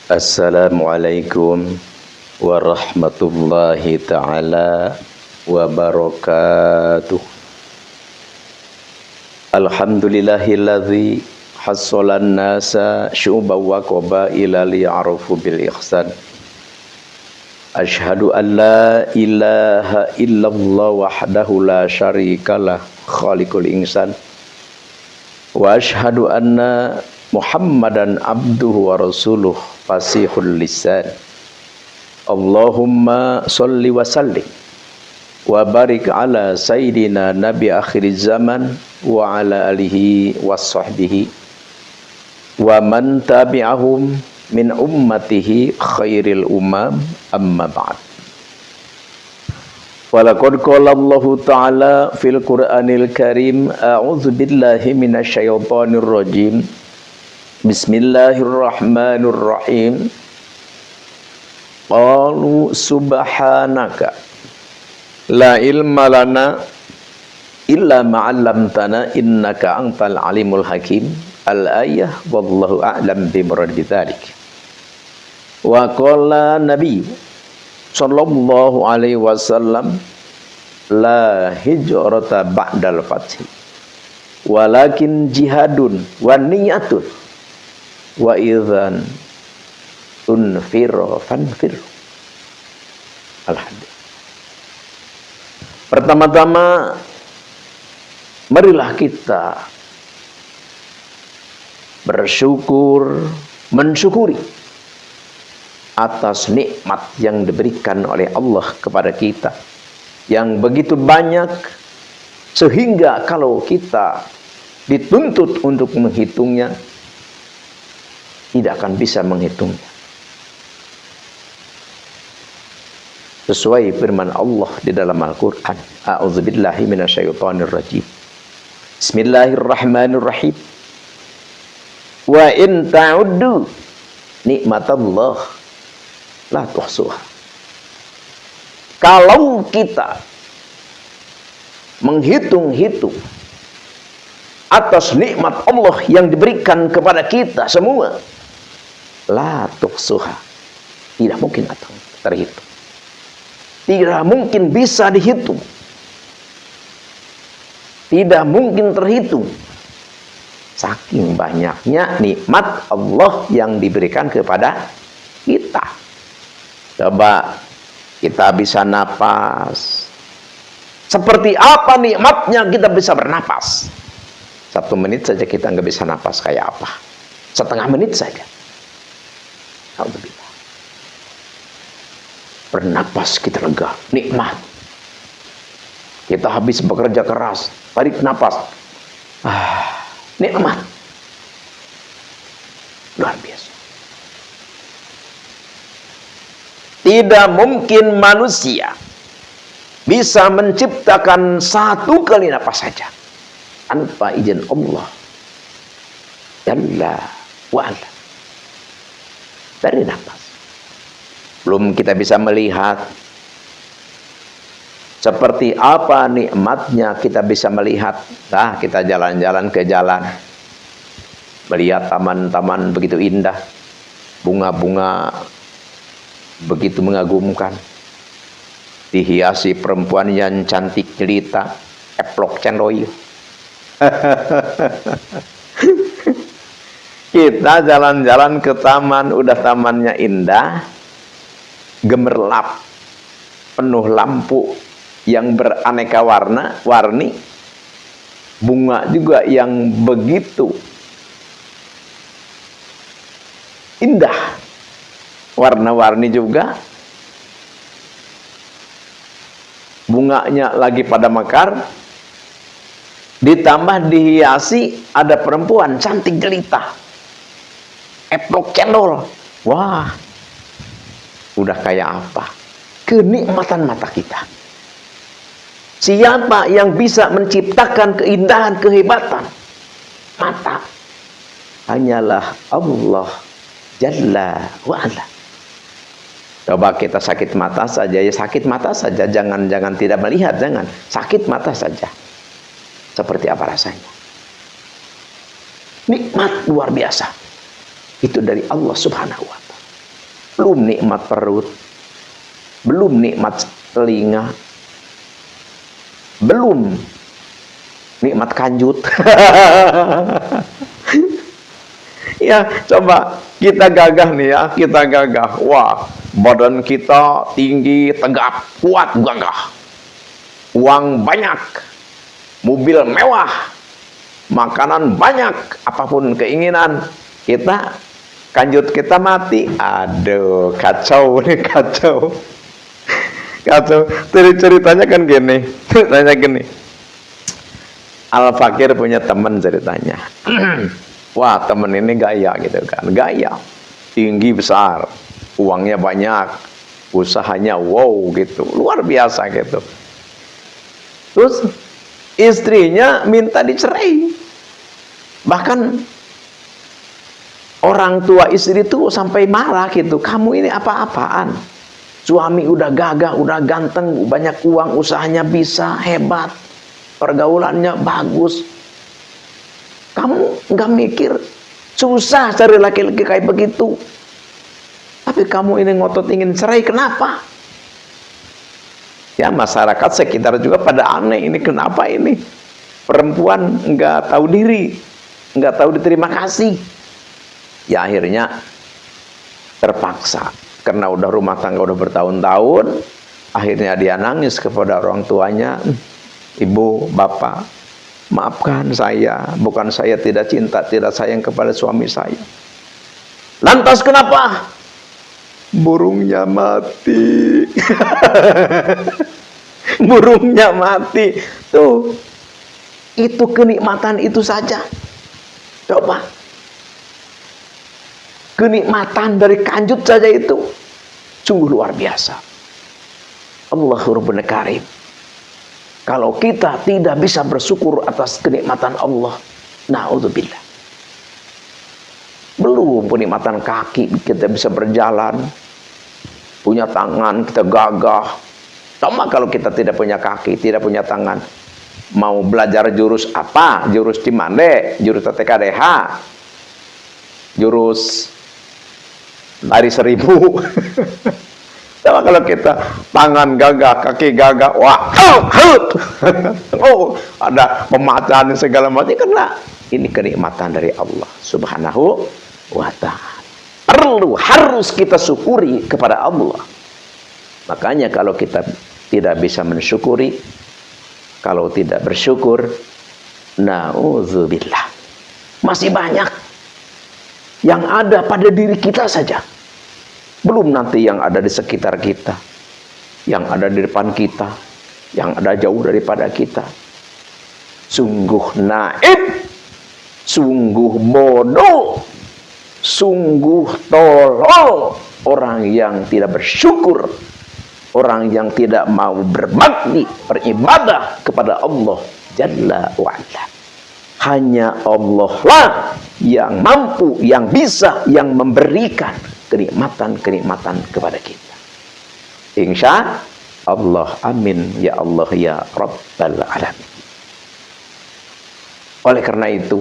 Assalamualaikum warahmatullahi ta'ala wabarakatuh. Alhamdulillahilladzi hassalan nasa syu'ban wa qabaila liya'arufu bil ihsan. Ashhadu an la ilaha illallah wahdahu la syarikalah khaliqul insan. Wa ashhadu anna Muhammadan abduhu wa rasuluh fasihul lisan. Allahumma salli wa sallim wa barik ala sayyidina nabi akhir zaman wa ala alihi wa sahbihi wa man tabi'ahum min ummatihi khairil umam amma ba'd. Walaqad qala Allahu ta'ala fil Qur'anil Karim a'udzu billahi minasyaitonir rajim. Bismillahirrahmanirrahim. Qalu subhanaka la ilma lana illa ma 'allamtana innaka antal alimul hakim. Al-ayah wallahu a'lam bimurad bidzalik. Wa qala nabi sallallahu alaihi wasallam la hijrata ba'dal fathi walakin jihadun wa niyatun wa idzan tunfiru fanfiru. Alhamdulillah. Pertama-tama marilah kita bersyukur, mensyukuri atas nikmat yang diberikan oleh Allah kepada kita yang begitu banyak sehingga kalau kita dituntut untuk menghitungnya tidak akan bisa menghitungnya. Sesuai firman Allah di dalam Al-Quran. A'udzubillahi minasyaitonir rajim. Bismillahirrahmanirrahim. Wa in ta'uddu nikmatallah la tuhsuha. Kalau kita menghitung-hitung atas nikmat Allah yang diberikan kepada kita semua, la tuhsuha, tidak mungkin akan terhitung. Tidak mungkin bisa dihitung. Tidak mungkin terhitung. Saking banyaknya nikmat Allah yang diberikan kepada kita. Coba kita bisa napas. Seperti apa nikmatnya kita bisa bernapas? 1 menit saja kita nggak bisa napas kayak apa? Setengah menit saja. Alhamdulillah. Bernapas kita lega, nikmat. Kita habis bekerja keras, tarik napas. Nikmat. Luar biasa. Tidak mungkin manusia bisa menciptakan 1 kali napas saja tanpa izin Allah Jalla wa'ala. Dari napas belum kita bisa melihat seperti apa nikmatnya kita bisa melihat. Nah, kita jalan-jalan ke jalan, melihat taman-taman begitu indah, bunga-bunga begitu mengagumkan, dihiasi perempuan yang cantik jelita, eplok cendoy. Kita jalan-jalan ke taman, udah tamannya indah, gemerlap, penuh lampu yang beraneka warni, bunga juga yang begitu indah, warna-warni juga, bunganya lagi pada mekar, ditambah dihiasi ada perempuan cantik jelita, eplok cendol. Wah, udah kayak apa? Kenikmatan mata kita. Siapa yang bisa menciptakan keindahan, kehebatan mata? Hanyalah Allah Jalla wa'ala. Coba kita sakit mata saja, ya sakit mata saja, jangan tidak melihat, jangan. Sakit mata saja. Seperti apa rasanya? Nikmat luar biasa. Itu dari Allah Subhanahu wa ta'ala. belum nikmat perut, belum nikmat telinga, belum nikmat kanjut. Ya, coba kita gagah nih ya, kita gagah. Wah, badan kita tinggi, tegap, kuat, gagah. Uang banyak, mobil mewah, makanan banyak, apapun keinginan kita, kanjut kita mati. Aduh, kacau nih, kacau. Kacau. Ceritanya kan gini, ceritanya gini. Al-Fakir punya teman ceritanya. Wah, temen ini gaya gitu kan, gaya, tinggi besar, uangnya banyak, usahanya wow gitu, luar biasa gitu. Terus istrinya minta dicerai, bahkan orang tua istri itu sampai marah gitu, kamu ini apa-apaan? Suami udah gagah, udah ganteng, banyak uang, usahanya bisa, hebat, pergaulannya bagus. Kamu nggak mikir, susah cari laki-laki kayak begitu. Tapi kamu ini ngotot ingin cerai, kenapa? Ya, masyarakat sekitar juga pada aneh, ini kenapa ini? Perempuan nggak tahu diri, nggak tahu diterima kasih. Ya akhirnya terpaksa, karena udah rumah tangga udah bertahun-tahun, akhirnya dia nangis kepada orang tuanya, ibu, bapak, maafkan saya, bukan saya tidak cinta, tidak sayang kepada suami saya. Lantas kenapa? Burungnya mati. Burungnya mati. Tuh, itu kenikmatan itu saja. Coba, kenikmatan dari kanjut saja itu sungguh luar biasa. Allahu Rabbuna Karim. Kalau kita tidak bisa bersyukur atas kenikmatan Allah, na'udzubillah. Belum kenikmatan kaki, kita bisa berjalan, punya tangan, kita gagah. Sama kalau kita tidak punya kaki, tidak punya tangan, mau belajar jurus apa? Jurus di mana? Jurus TTKDH, jurus lari 1000. Sama kalau kita tangan gagah, kaki gagah, wah, oh, ada pemecahan segala macam, karena ini kenikmatan dari Allah Subhanahu wa Ta'ala. Harus kita syukuri kepada Allah. Makanya kalau kita tidak bisa mensyukuri, kalau tidak bersyukur, na'udzubillah, masih banyak yang ada pada diri kita saja. Belum nanti yang ada di sekitar kita, yang ada di depan kita, yang ada jauh daripada kita. Sungguh naib, sungguh bodoh, sungguh tolol orang yang tidak bersyukur, orang yang tidak mau berbakti, beribadah kepada Allah Jalla wa'ala. Hanya Allah lah yang mampu, yang bisa, yang memberikan kenikmatan-kenikmatan kepada kita. Insya Allah, amin ya Allah ya Rabbal Alamin. Oleh karena itu,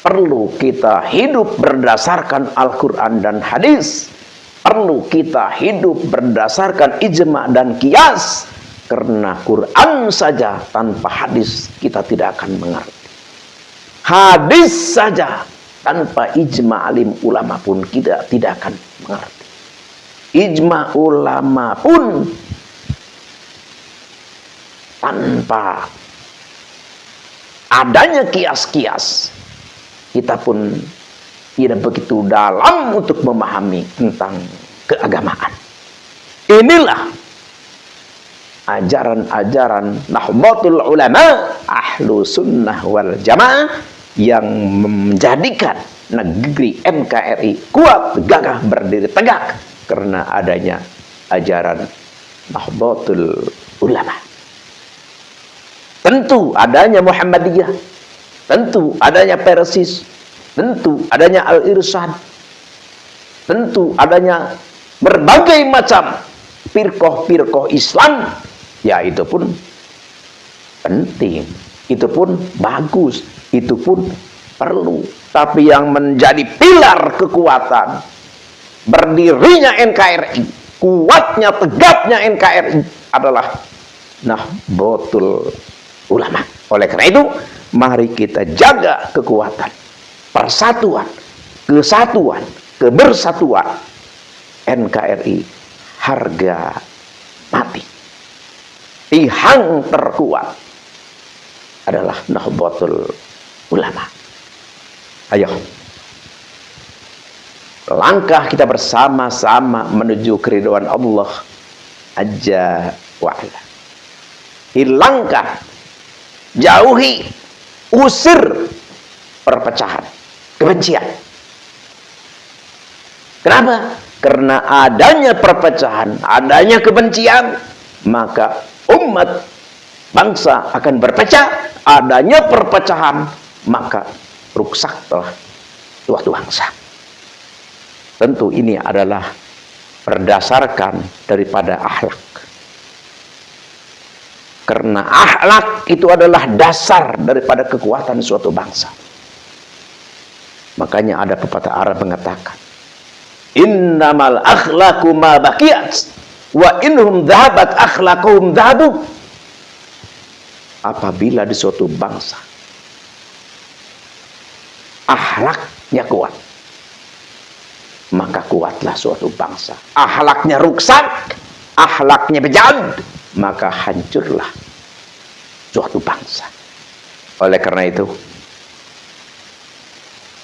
perlu kita hidup berdasarkan Al-Quran dan hadis. Perlu kita hidup berdasarkan ijma' dan qiyas. Karena Quran saja tanpa hadis kita tidak akan mengerti. Hadis saja tanpa ijma' alim ulama pun kita tidak akan mengerti. Ijma' ulama pun tanpa adanya kias-kias, kita pun tidak begitu dalam untuk memahami tentang keagamaan. Inilah ajaran-ajaran Nahdlatul Ulama Ahlu Sunnah wal Jamaah yang menjadikan negeri NKRI kuat, gagah, berdiri tegak karena adanya ajaran Nahdlatul Ulama. Tentu adanya Muhammadiyah, tentu adanya Persis, tentu adanya Al-Irsyad, tentu adanya berbagai macam firqah-firqah Islam. Ya, itu pun penting, itu pun bagus, itu pun perlu. Tapi yang menjadi pilar kekuatan, berdirinya NKRI, kuatnya, tegapnya NKRI adalah Nahdlatul Ulama. Oleh karena itu, mari kita jaga kekuatan, persatuan, kesatuan, kebersatuan NKRI harga mati. Tihang terkuat adalah Nahdlatul Ulama. Ayo, langkah kita bersama-sama menuju keridhaan Allah Azza wa Jalla. Hilangkan, jauhi, usir perpecahan, kebencian. Kenapa? Karena adanya perpecahan, adanya kebencian, maka umat bangsa akan berpecah. Adanya perpecahan, maka rusaklah suatu bangsa. Tentu ini adalah berdasarkan daripada akhlak. Karena akhlak itu adalah dasar daripada kekuatan suatu bangsa. Makanya ada pepatah Arab mengatakan, innamal akhlaqu ma baqiyat wa inhum dhahabat akhlaquhum dhahabu. Apabila di suatu bangsa akhlaknya kuat, maka kuatlah suatu bangsa. Akhlaknya rusak, akhlaknya bejat, maka hancurlah suatu bangsa. Oleh karena itu,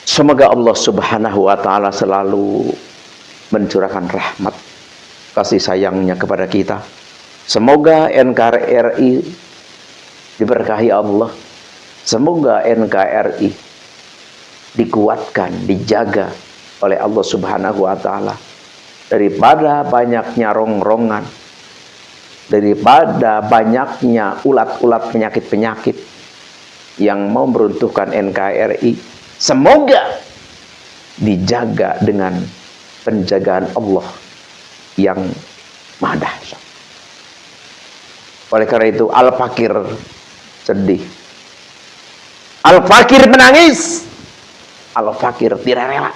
semoga Allah Subhanahu wa ta'ala selalu mencurahkan rahmat kasih sayangnya kepada kita. Semoga NKRI diberkahi Allah. Semoga NKRI dikuatkan, dijaga oleh Allah Subhanahu wa ta'ala daripada banyaknya rongrongan, daripada banyaknya ulat-ulat penyakit-penyakit yang mau meruntuhkan NKRI. Semoga dijaga dengan penjagaan Allah yang maha dahsyat. Oleh karena itu, Al-Fakir sedih, Al-Fakir menangis, Al-Fakir tidak rela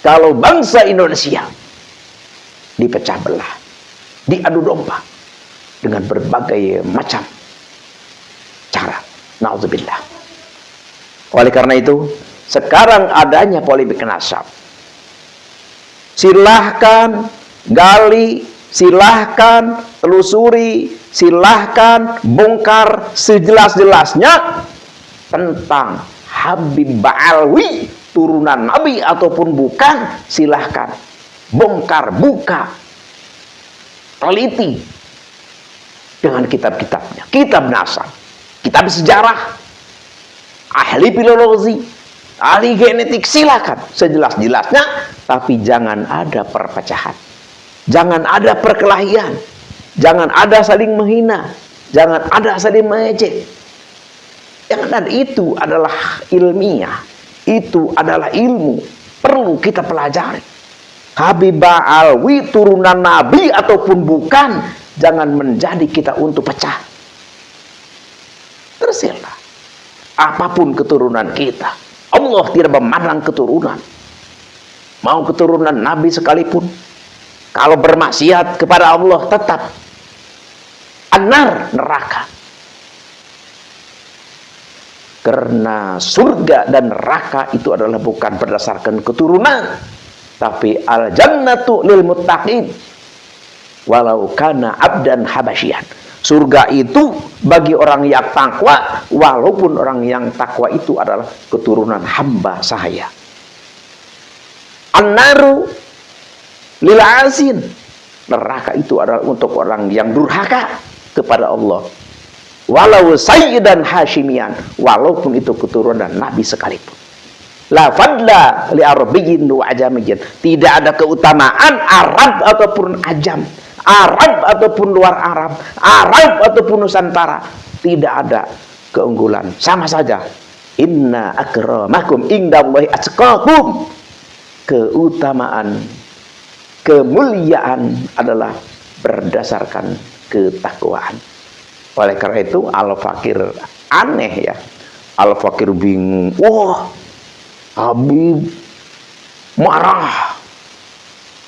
kalau bangsa Indonesia dipecah belah, diadu domba dengan berbagai macam cara. Nauzubillah. Oleh karena itu, sekarang adanya polemik nasab. Silahkan gali, silahkan telusuri, silahkan bongkar sejelas-jelasnya tentang Habib Ba'alwi, turunan Nabi ataupun bukan. Silahkan bongkar, buka, teliti dengan kitab-kitabnya, kitab nasab, kitab sejarah, ahli filologi, ahli genetik. Silakan sejelas-jelasnya, tapi jangan ada perpecahan, jangan ada perkelahian, jangan ada saling menghina, jangan ada saling mengejek. Jangan ada. Itu adalah ilmiah, itu adalah ilmu, perlu kita pelajari. Habib Ba'alwi turunan Nabi ataupun bukan, jangan menjadi kita untuk pecah. Terserah apapun keturunan kita, Allah tidak memandang keturunan. Mau keturunan Nabi sekalipun, kalau bermaksiat kepada Allah tetap anar, neraka. Karena surga dan neraka itu adalah bukan berdasarkan keturunan, tapi al-jannatu lil muttaqin walau kana abdan habasyian. Surga itu bagi orang yang takwa, walaupun orang yang takwa itu adalah keturunan hamba sahaya. An-naru lil asin, neraka itu adalah untuk orang yang durhaka kepada Allah. Walau sayyidan hasyimian, walaupun itu keturunan Nabi sekalipun. La fadla li arabiyyin wa ajamiyyin, tidak ada keutamaan Arab ataupun ajam, Arab ataupun luar Arab, Arab ataupun Nusantara, tidak ada keunggulan, sama saja. Inna akramakum indallahi atqakum, keutamaan, kemuliaan adalah berdasarkan ketakwaan. Oleh karena itu, Al-Fakir aneh ya. Al-Fakir bingung. Wah, Habib marah,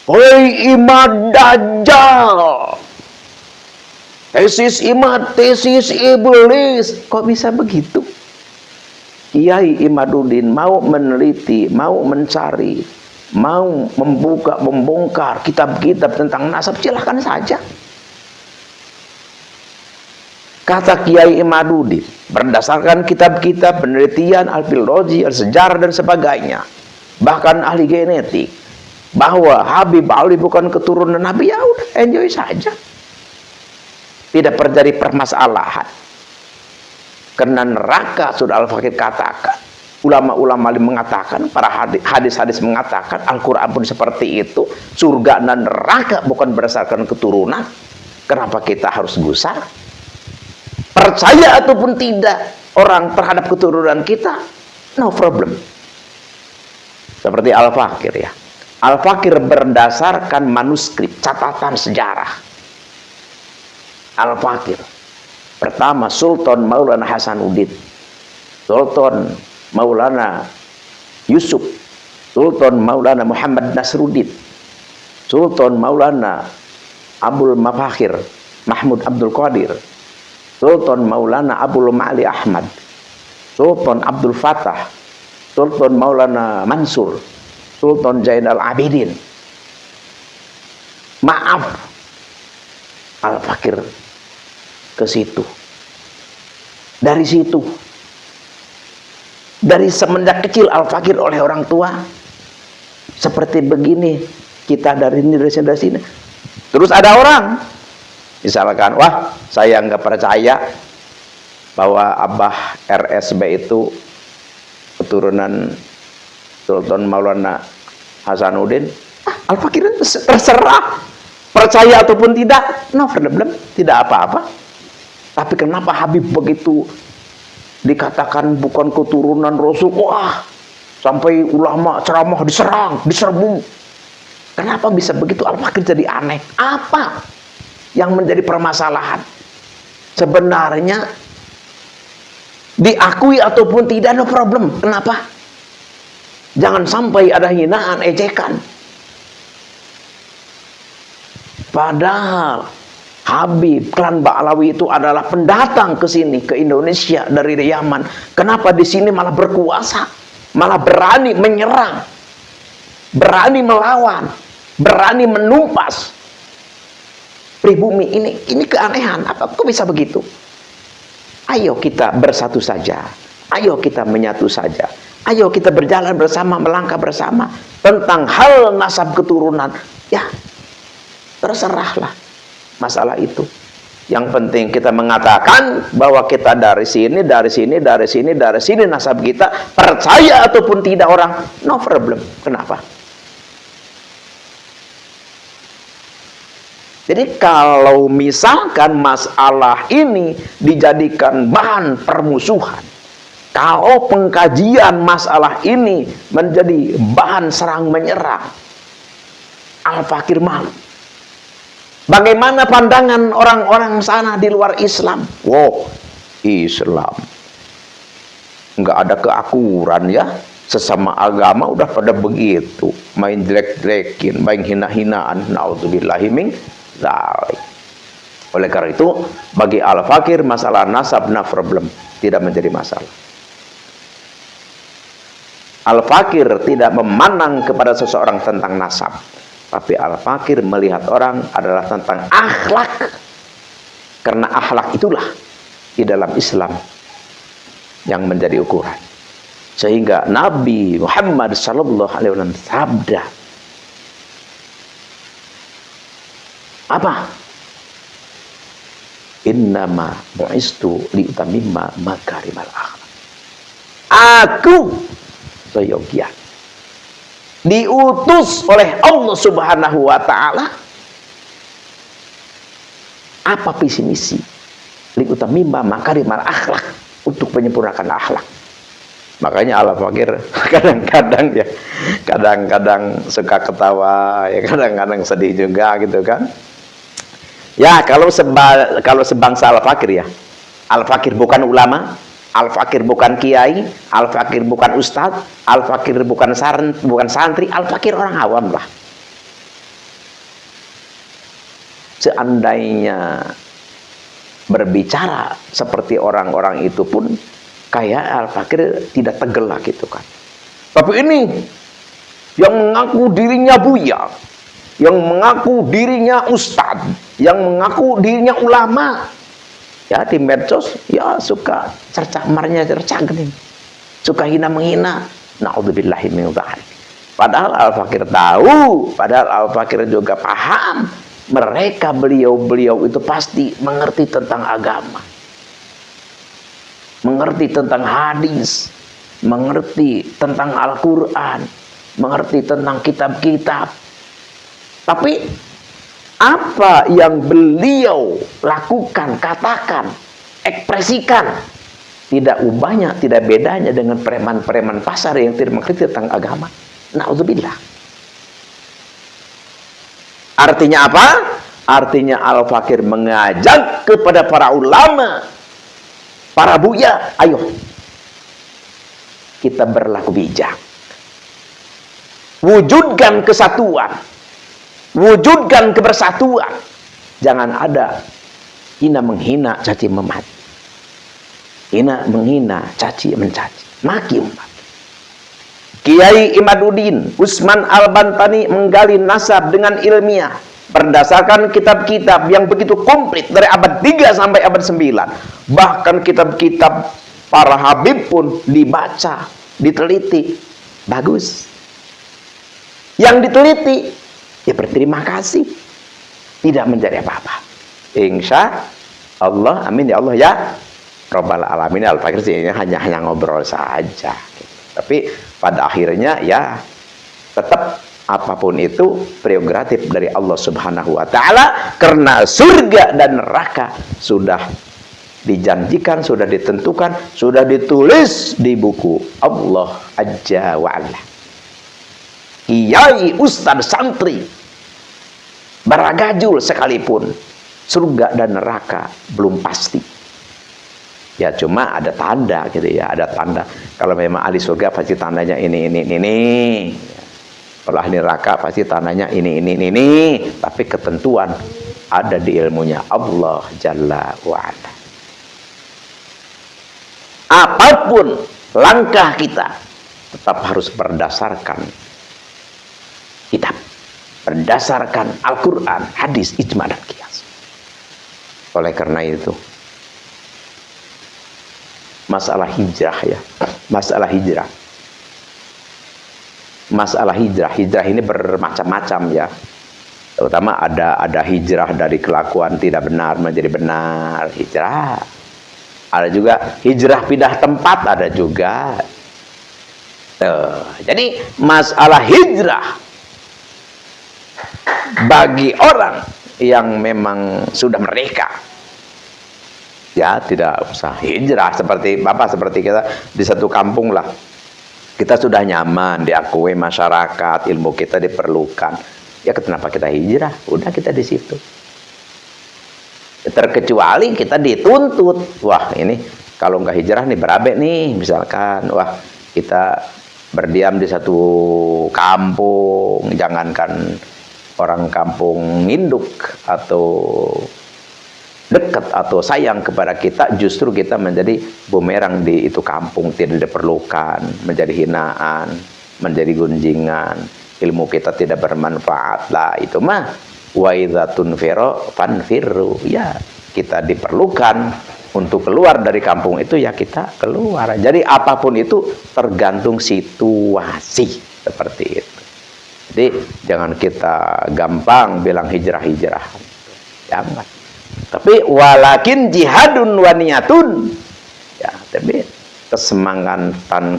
Hei imam Dajjal, tesis imam, tesis iblis. Kok bisa begitu? Kiai Imaduddin mau meneliti, mau mencari, mau membuka, membongkar kitab-kitab tentang nasab, silahkan saja. Kata Kiai Imaduddin, berdasarkan kitab-kitab penelitian arkeologi, sejarah dan sebagainya, bahkan ahli genetik, bahwa Habib Ali bukan keturunan Nabi, ya udah, enjoy saja. Tidak terjadi permasalahan. Karena neraka sudah Al-Fakir katakan, ulama-ulama mengatakan, para hadis-hadis mengatakan, Al-Quran pun seperti itu. Surga dan neraka bukan berdasarkan keturunan. Kenapa kita harus gusar? Percaya ataupun tidak orang terhadap keturunan kita, no problem. Seperti Al-Fakir ya. Al-Fakir berdasarkan manuskrip, catatan sejarah. Al-Fakir pertama Sultan Maulana Hasanuddin, Sultan Maulana Yusuf, Sultan Maulana Muhammad Nasruddin, Sultan Maulana Abdul Mafakhir Mahmud Abdul Qadir, Sultan Maulana Abdul Ma'ali Ahmad, Sultan Abdul Fattah, Sultan Maulana Mansur, Sultan Zainal Abidin. Maaf, Al-Fakir ke situ. Dari situ, dari semenjak kecil Al-Fakir oleh orang tua seperti begini. Kita dari ini, dari sini. Terus ada orang misalkan, wah saya nggak percaya bahwa Abah RSB itu keturunan Sultan Maulana Hasanuddin. Al-Fakir terserah, percaya ataupun tidak, no problem, tidak apa-apa. Tapi kenapa Habib begitu dikatakan bukan keturunan Rasul? Wah, sampai ulama ceramah diserang, diserbu. Kenapa bisa begitu? Al-Fakir jadi aneh. Apa yang menjadi permasalahan? Sebenarnya diakui ataupun tidak, no problem. Kenapa? Jangan sampai ada hinaan, ejekan. Padahal Habib klan Ba'alawi itu adalah pendatang ke sini, ke Indonesia dari Yaman. Kenapa di sini malah berkuasa, malah berani menyerang, berani melawan, berani menumpas pribumi ini? Ini keanehan. Apa kok bisa begitu? Ayo kita bersatu saja, ayo kita menyatu saja, ayo kita berjalan bersama, melangkah bersama tentang hal nasab keturunan. Ya, terserahlah masalah itu. Yang penting kita mengatakan bahwa kita dari sini, dari sini, dari sini, dari sini nasab kita, percaya ataupun tidak orang, no problem. Kenapa? Jadi kalau misalkan masalah ini dijadikan bahan permusuhan, kalau pengkajian masalah ini menjadi bahan serang menyerang, Al-Fakir malu. Bagaimana pandangan orang-orang sana di luar Islam? Wow, Islam nggak ada keakuran ya, sesama agama udah pada begitu, main jelek-jelekin, main hina-hinaan. Nauzubillahi min dzalik. Oleh karena itu, bagi Al-Fakir masalah nasab no problem, tidak menjadi masalah. Al-Fakir tidak memandang kepada seseorang tentang nasab, tapi Al-Fakir melihat orang adalah tentang akhlak. Karena akhlak itulah di dalam Islam yang menjadi ukuran. Sehingga Nabi Muhammad sallallahu alaihi wasallam sabda apa? Innama bu'istu liutamimma makarimal akhlak. Aku seyogian diutus oleh Allah Subhanahu wa ta'ala. Apa visi misi? Liutamimma makarimal akhlak, untuk menyempurnakan akhlak. Makanya Al-Fakir kadang-kadang ya, kadang-kadang suka ketawa ya, kadang-kadang sedih juga gitu kan. Ya, kalau sebangsa Al-Fakir ya, Al-Fakir bukan ulama, Al-Fakir bukan kiai, Al-Fakir bukan ustadz, Al-Fakir bukan santri, Al-Fakir orang awam lah. seandainya berbicara seperti orang-orang itu pun kayak Al-Fakir tidak tegelak gitu kan. Tapi ini yang mengaku dirinya buya, yang mengaku dirinya ustadz, yang mengaku dirinya ulama, ya di medsos ya suka cercah marnya cercah gini, suka hina menghina. Na'udzubillahi min dzalik. Padahal Al-Fakir tahu, padahal Al-Fakir juga paham, mereka beliau-beliau itu pasti mengerti tentang agama, mengerti tentang hadis, mengerti tentang Al-Quran, mengerti tentang kitab-kitab. Tapi apa yang beliau lakukan, katakan, ekspresikan, tidak ubahnya, tidak bedanya dengan preman-preman pasar yang tidak mengerti tentang agama. Na'udzubillah. Artinya apa? Artinya Al-Fakir mengajak kepada para ulama, para buya, ayo kita berlaku bijak, wujudkan kesatuan, wujudkan kebersatuan. Jangan ada hina menghina, caci memaki, hina menghina, caci mencaci, maki umat. Kiai Imaduddin Usman Al-Bantani menggali nasab dengan ilmiah berdasarkan kitab-kitab yang begitu komplit dari abad 3 sampai abad 9. Bahkan kitab-kitab para habib pun dibaca, diteliti. Bagus. Yang diteliti, ya berterima kasih. Tidak menjadi apa-apa. Insya Allah, amin ya Allah ya Rabbal Alamin. Al-Fakir sih hanya ngobrol saja. Tapi pada akhirnya ya tetap apapun itu prerogatif dari Allah Subhanahu wa taala, karena surga dan neraka sudah dijanjikan, sudah ditentukan, sudah ditulis di buku Allah Azza wa Alla. Kiai, ustadz, santri, baragajul sekalipun, surga dan neraka belum pasti. Ya cuma ada tanda gitu ya, ada tanda. Kalau memang ahli surga pasti tandanya ini. Kalau ahli neraka pasti tandanya ini. Tapi ketentuan ada di ilmunya Allah Jalla wa'ala. Apapun langkah kita tetap harus berdasarkan kitab, berdasarkan Al-Quran, hadis, ijma dan qiyas. Oleh karena itu masalah hijrah ya, masalah hijrah ini bermacam-macam ya. Terutama ada hijrah dari kelakuan tidak benar menjadi benar, hijrah. Ada juga hijrah pindah tempat, ada juga. Jadi masalah hijrah bagi orang yang memang sudah merdeka, ya tidak usah hijrah seperti Bapak, seperti kita di satu kampung lah. Kita sudah nyaman, diakui masyarakat, ilmu kita diperlukan. Ya kenapa kita hijrah? Udah kita di situ. Terkecuali kita dituntut. Wah ini kalau nggak hijrah nih berabe nih. Misalkan, wah kita berdiam di satu kampung. Jangankan orang kampung induk atau dekat atau sayang kepada kita, justru kita menjadi bumerang di itu kampung, tidak diperlukan, menjadi hinaan, menjadi gunjingan, ilmu kita tidak bermanfaat lah. Itu mah wa idza tunfiru fanfiru, ya kita diperlukan untuk keluar dari kampung itu, ya kita keluar. Jadi apapun itu tergantung situasi seperti itu. Jadi jangan kita gampang bilang hijrah, jangan. Tapi walakin jihadun wa niyatun, ya tapi kesemangatan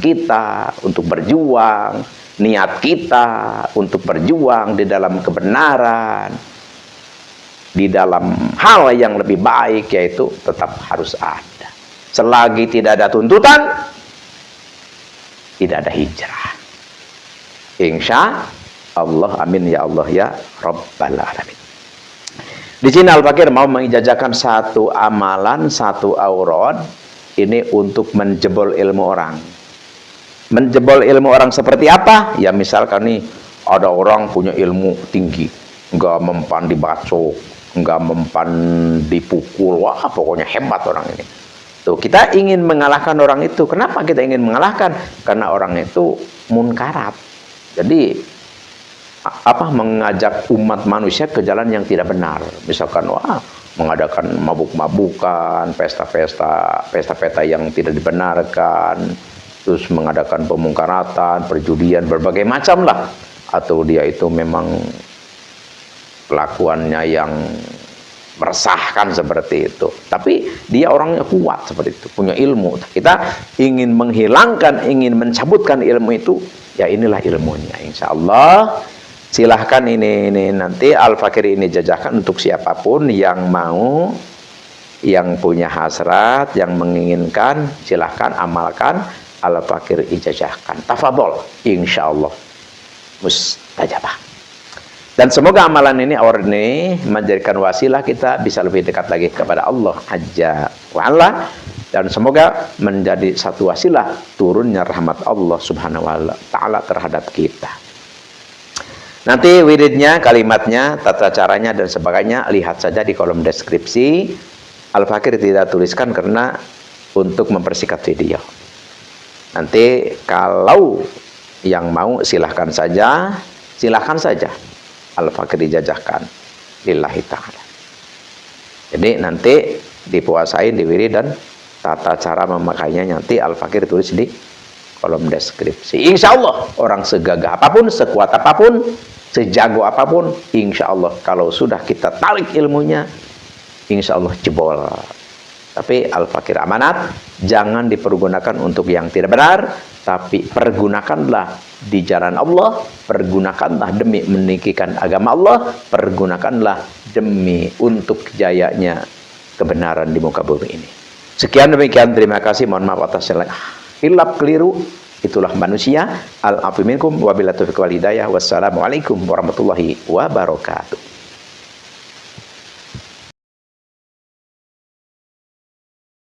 kita untuk berjuang, niat kita untuk berjuang di dalam kebenaran, di dalam hal yang lebih baik, yaitu tetap harus ada. Selagi tidak ada tuntutan, tidak ada hijrah. Insya Allah, amin ya Allah ya Rabbal Alamin. Di sini Al-Fakir mau mengijazakan satu amalan, satu aurad ini untuk menjebol ilmu orang. Menjebol ilmu orang seperti apa? Ya misalkan nih ada orang punya ilmu tinggi, nggak mempan dibacok, nggak mempan dipukul. Wah, pokoknya hebat orang ini. Tuh, kita ingin mengalahkan orang itu. Kenapa kita ingin mengalahkan? Karena orang itu munkarat. Jadi mengajak umat manusia ke jalan yang tidak benar. Misalkan mengadakan mabuk-mabukan, pesta-pesta yang tidak dibenarkan, terus mengadakan pemungkaratan, perjudian, berbagai macam lah. Atau dia itu memang kelakuannya yang meresahkan seperti itu. Tapi dia orangnya kuat seperti itu, punya ilmu. Kita ingin menghilangkan, ingin mencabutkan ilmu itu, ya inilah ilmunya. Insya Allah, silahkan ini nanti Al-Fakir ini jajakan untuk siapapun yang mau, yang punya hasrat, yang menginginkan, silahkan amalkan. Al-Fakir ijazahkan. Tafadhol, insya Allah mustajabah. Dan semoga amalan ini menjadikan wasilah kita bisa lebih dekat lagi kepada Allah Azza wa Jalla, dan semoga menjadi satu wasilah turunnya rahmat Allah Subhanahu wa taala terhadap kita. Nanti wiridnya, kalimatnya, tata caranya dan sebagainya lihat saja di kolom deskripsi. Al-Fakir tidak tuliskan karena untuk mempersingkat video. Nanti kalau yang mau silahkan saja Al-Fakir dijajahkan lillahi ta'ala. Jadi nanti dipuasain, diwirid, dan tata cara memakainya nanti Al-Fakir tulis di kolom deskripsi. Insya Allah orang segagah apapun, sekuat apapun, sejago apapun, insya Allah kalau sudah kita tarik ilmunya, insya Allah jebol. Tapi Al-Fakir amanat, jangan dipergunakan untuk yang tidak benar, tapi pergunakanlah di jalan Allah, pergunakanlah demi meninggikan agama Allah, pergunakanlah demi untuk jayanya kebenaran di muka bumi ini. Sekian demikian, terima kasih, mohon maaf atas hilap keliru, itulah manusia. Al-afu minkum wabillahi taufiq wal hidayah. Wassalamualaikum warahmatullahi wabarakatuh.